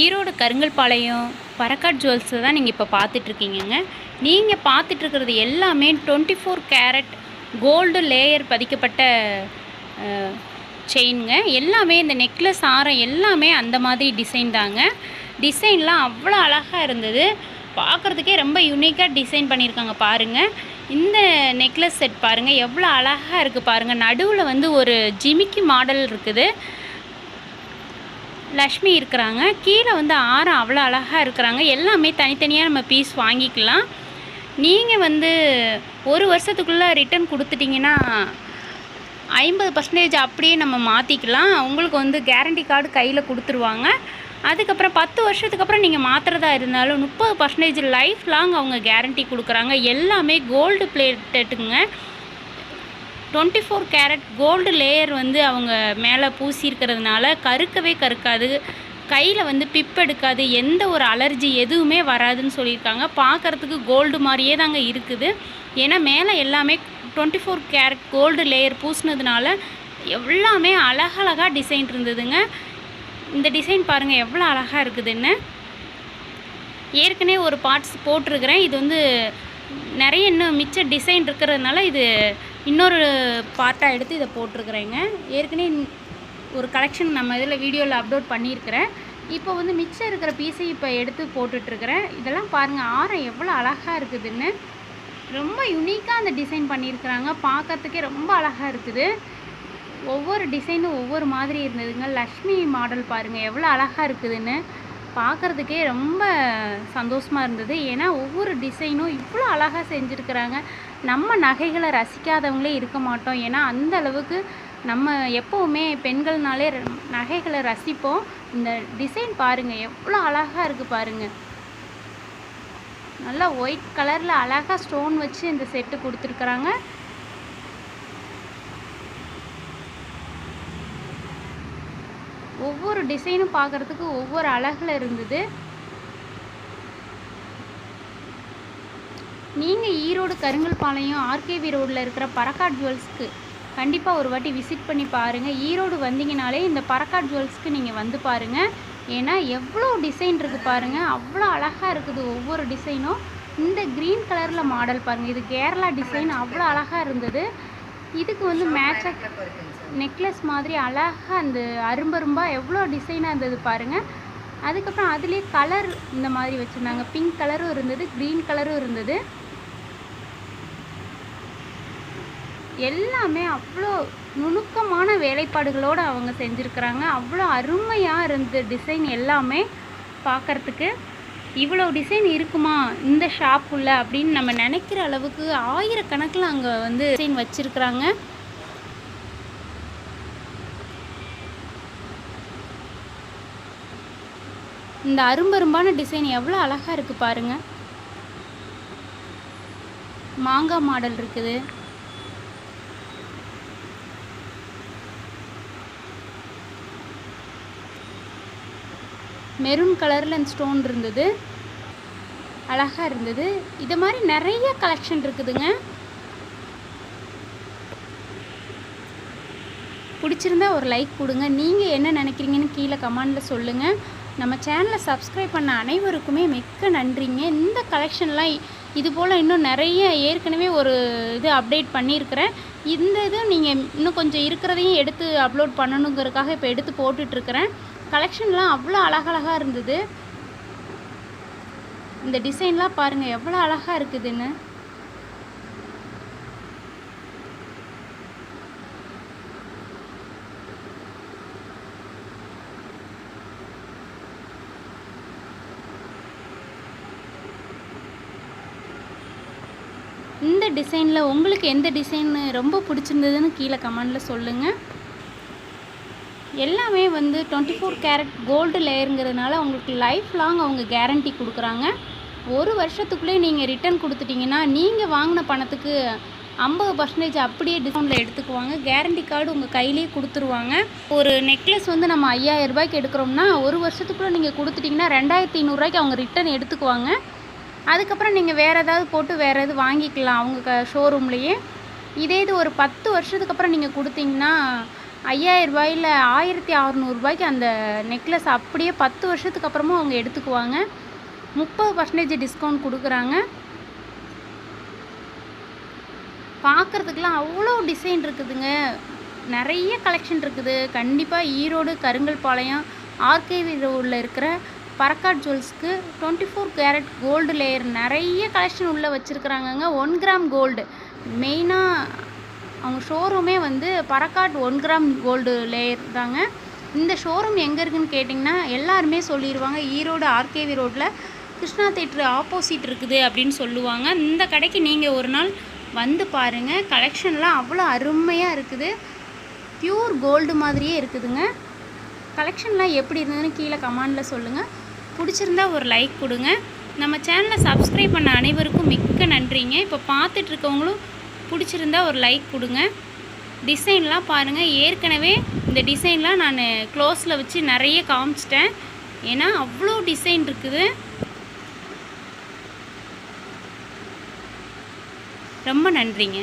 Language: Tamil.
ஈரோடு கருங்கல்பாளையம் பரக்காட் ஜுவல்ஸை தான் நீங்கள் இப்போ பார்த்துட்ருக்கீங்கங்க. நீங்கள் பார்த்துட்ருக்கிறது எல்லாமே 24 கேரட் கோல்டு லேயர் பதிக்கப்பட்ட செயினுங்க. எல்லாமே இந்த நெக்லஸ் ஆரம் எல்லாமே அந்த மாதிரி டிசைன் தாங்க. டிசைன்லாம் அவ்வளோ அழகாக இருந்தது. பார்க்குறதுக்கே ரொம்ப யூனிக்காக டிசைன் பண்ணியிருக்காங்க பாருங்கள். இந்த நெக்லஸ் செட் பாருங்கள் எவ்வளோ அழகாக இருக்குது பாருங்கள். நடுவில் வந்து ஒரு ஜிமிக்கி மாடல் இருக்குது, லக்ஷ்மி இருக்கிறாங்க. கீழே வந்து ஆரம் அவ்வளோ அழகாக இருக்கிறாங்க. எல்லாமே தனித்தனியாக நம்ம பீஸ் வாங்கிக்கலாம். நீங்கள் வந்து ஒரு வருஷத்துக்குள்ளே ரிட்டன் கொடுத்துட்டிங்கன்னா 50% அப்படியே நம்ம மாற்றிக்கலாம். உங்களுக்கு வந்து கேரண்டி கார்டு கையில் கொடுத்துருவாங்க. அதுக்கப்புறம் 10 வருஷத்துக்கு அப்புறம் நீங்கள் மாற்றுறதா இருந்தாலும் 30% லைஃப் லாங் அவங்க கேரண்டி கொடுக்குறாங்க. எல்லாமே கோல்டு பிளேட்டடுங்க. 24 கேரட் கோல்டு லேயர் வந்து அவங்க மேலே பூசியிருக்கிறதுனால கருக்கவே கருக்காது, கையில் வந்து பிப் எடுக்காது, எந்த ஒரு அலர்ஜி எதுவுமே வராதுன்னு சொல்லியிருக்காங்க. பார்க்குறதுக்கு கோல்டு மாதிரியே தாங்க இருக்குது. ஏன்னா மேலே எல்லாமே 24 கேரட் கோல்டு லேயர் பூசினதுனால எல்லாமே அழகழகாக டிசைன் இருந்ததுங்க. இந்த டிசைன் பாருங்கள் எவ்வளோ அழகாக இருக்குதுன்னு. ஏற்கனவே ஒரு பார்ட்ஸ் போட்டிருக்கிறேன். இது வந்து நிறைய இன்னும் மிச்ச டிசைன் இருக்கிறதுனால இது இன்னொரு பார்ட்டாக எடுத்து இதை போட்டிருக்கிறேங்க. ஏற்கனவே ஒரு கலெக்ஷன் நம்ம இதில் வீடியோவில் அப்லோட் பண்ணியிருக்கிறேன். இப்போ வந்து மிச்சம் இருக்கிற பீஸை இப்போ எடுத்து போட்டுட்ருக்கிறேன். இதெல்லாம் பாருங்கள் ஆரம் எவ்வளோ அழகாக இருக்குதுன்னு. ரொம்ப யூனிக்காக அந்த டிசைன் பண்ணியிருக்கிறாங்க. பார்க்குறதுக்கே ரொம்ப அழகாக இருக்குது. ஒவ்வொரு டிசைனும் ஒவ்வொரு மாதிரி இருந்ததுங்க. லக்ஷ்மி மாடல் பாருங்கள் எவ்வளோ அழகாக இருக்குதுன்னு. பார்க்குறதுக்கே ரொம்ப சந்தோஷமாக இருந்தது. ஏன்னா ஒவ்வொரு டிசைனும் இவ்வளோ அழகாக செஞ்சுருக்கிறாங்க. நம்ம நகைகளை ரசிக்காதவங்களே இருக்க மாட்டோம். ஏன்னா அந்த அளவுக்கு நம்ம எப்போவுமே பெண்கள்னாலே நகைகளை ரசிப்போம். இந்த டிசைன் பாருங்கள் எவ்வளோ அழகாக இருக்குது பாருங்கள். நல்லா ஒயிட் கலரில் அழகாக ஸ்டோன் வச்சு இந்த செட்டு கொடுத்துருக்குறாங்க. ஒவ்வொரு டிசைனும் பார்க்குறதுக்கு ஒவ்வொரு அழகில் இருந்தது. நீங்கள் ஈரோடு கருங்கல்பாளையம் ஆர்கேவி ரோடில் இருக்கிற பரக்காட் ஜுவல்ஸ்க்கு கண்டிப்பாக ஒரு வாட்டி விசிட் பண்ணி பாருங்கள். ஈரோடு வந்தீங்கனாலே இந்த பரக்காட் ஜுவல்ஸ்க்கு நீங்கள் வந்து பாருங்கள். ஏன்னா எவ்வளோ டிசைன் இருக்குது பாருங்கள். அவ்வளோ அழகாக இருக்குது ஒவ்வொரு டிசைனும். இந்த க்ரீன் கலரில் மாடல் பாருங்கள், இது கேரளா டிசைன் அவ்வளோ அழகாக இருந்தது. இதுக்கு வந்து மேட்சாக நெக்லஸ் மாதிரி அழகாக அந்த அரும்பரும்பாக எவ்வளோ டிசைனாக இருந்தது பாருங்கள். அதுக்கப்புறம் அதுலேயே கலர் இந்த மாதிரி வச்சுருந்தாங்க. பிங்க் கலரும் இருந்தது, க்ரீன் கலரும் இருந்தது. எல்லாமே அவ்வளோ நுணுக்கமான வேலைப்பாடுகளோடு அவங்க செஞ்சுருக்கிறாங்க. அவ்வளோ அருமையாக இருந்த டிசைன் எல்லாமே பார்க்குறதுக்கு. இவ்வளோ டிசைன் இருக்குமா இந்த ஷாப்புள்ள அப்படின்னு நம்ம நினைக்கிற அளவுக்கு ஆயிரக்கணக்கில் அங்கே வந்து டிசைன் வச்சுருக்குறாங்க. இந்த அரும்பரும்பான டிசைன் எவ்வளோ அழகாக இருக்குது பாருங்கள். மாங்காய் மாடல் இருக்குது. மெரூன் கலரில் ஸ்டோன் இருந்தது, அழகாக இருந்தது. இது மாதிரி நிறைய கலெக்ஷன் இருக்குதுங்க. பிடிச்சிருந்தா ஒரு லைக் கொடுங்க. நீங்கள் என்ன நினைக்கிறீங்கன்னு கீழே கமெண்டில் சொல்லுங்கள். நம்ம சேனலை சப்ஸ்கிரைப் பண்ண அனைவருக்குமே மிக்க நன்றிங்க. இந்த கலெக்ஷன்லாம் இது போல் இன்னும் நிறைய ஏற்கனவே ஒரு இது அப்டேட் பண்ணியிருக்கிறேன். இந்த இதுவும் நீங்கள் இன்னும் கொஞ்சம் இருக்கிறதையும் எடுத்து அப்லோட் பண்ணணுங்கிறதுக்காக இப்போ எடுத்து போட்டுட்ருக்கிறேன். கலெக்ஷன்லாம் அவ்வளோ அழகழகாக இருந்தது. இந்த டிசைன்லாம் பாருங்கள் எவ்வளோ அழகாக இருக்குதுன்னு. இந்த டிசைனில் உங்களுக்கு எந்த டிசைன் ரொம்ப பிடிச்சிருந்ததுன்னு கீழே கமெண்டில் சொல்லுங்கள். எல்லாமே வந்து 24 கேரட் கோல்டு லேயருங்கிறதுனால உங்களுக்கு லைஃப் லாங் அவங்க கேரண்டி கொடுக்குறாங்க. ஒரு வருஷத்துக்குள்ளே நீங்கள் ரிட்டன் கொடுத்துட்டிங்கன்னா நீங்கள் வாங்கின பணத்துக்கு 50% அப்படியே டிஸ்கவுண்டில் எடுத்துக்குவாங்க. கேரண்டி கார்டு உங்கள் கையிலே கொடுத்துருவாங்க. ஒரு நெக்லஸ் வந்து நம்ம 5000 ரூபாய்க்கு எடுக்கிறோம்னா ஒரு வருஷத்துக்குள்ளே நீங்கள் கொடுத்துட்டிங்கன்னா 2500 அவங்க ரிட்டன் எடுத்துக்குவாங்க. அதுக்கப்புறம் நீங்கள் வேறு ஏதாவது போட்டு வேறு எது வாங்கிக்கலாம் அவங்க ஷோரூம்லேயே. இதே இது ஒரு 10 வருஷத்துக்கு அப்புறம் நீங்கள் கொடுத்தீங்கன்னா 5000 இல்லை 1600 அந்த நெக்லஸ் அப்படியே 10 வருஷத்துக்கு அப்புறமும் அவங்க எடுத்துக்குவாங்க. 30% டிஸ்கவுண்ட் கொடுக்குறாங்க. பார்க்குறதுக்கெலாம் அவ்வளோ டிசைன் இருக்குதுங்க. நிறைய கலெக்ஷன் இருக்குது. கண்டிப்பாக ஈரோடு கருங்கல்பாளையம் ஆர்கேவி ரோடில் இருக்கிற பரக்காட் ஜுவல்ஸ்க்கு 24 கேரட் கோல்டு லேயர் நிறைய கலெக்ஷன் உள்ளே வச்சுருக்குறாங்கங்க. 1 கிராம் கோல்டு மெயினாக அவங்க ஷோரூமே வந்து பரக்காட் 1 கிராம் கோல்டு லேயர் தாங்க. இந்த ஷோரூம் எங்கே இருக்குதுன்னு கேட்டிங்கன்னா எல்லாருமே சொல்லிடுவாங்க, ஈரோடு ஆர்கேவி ரோட்டில் கிருஷ்ணா தேட்ரு ஆப்போசிட் இருக்குது அப்படின்னு சொல்லுவாங்க. இந்த கடைக்கு நீங்கள் ஒரு நாள் வந்து பாருங்கள். கலெக்ஷன்லாம் அவ்வளோ அருமையாக இருக்குது. பியூர் கோல்டு மாதிரியே இருக்குதுங்க. கலெக்ஷன்லாம் எப்படி இருந்ததுன்னு கீழே கமெண்டில் சொல்லுங்கள். பிடிச்சிருந்தா ஒரு லைக் கொடுங்க. நம்ம சேனலை சப்ஸ்கிரைப் பண்ண அனைவருக்கும் மிக்க நன்றிங்க. இப்போ பார்த்துட்ருக்கவங்களும் பிடிச்சிருந்தா ஒரு லைக் கொடுங்க. டிசைன்லாம் பாருங்கள். ஏற்கனவே இந்த டிசைன்லாம் நான் க்ளோஸில் வச்சு நிறைய காமிச்சிட்டேன். ஏன்னா அவ்வளோ டிசைன் இருக்குது. ரொம்ப நன்றிங்க.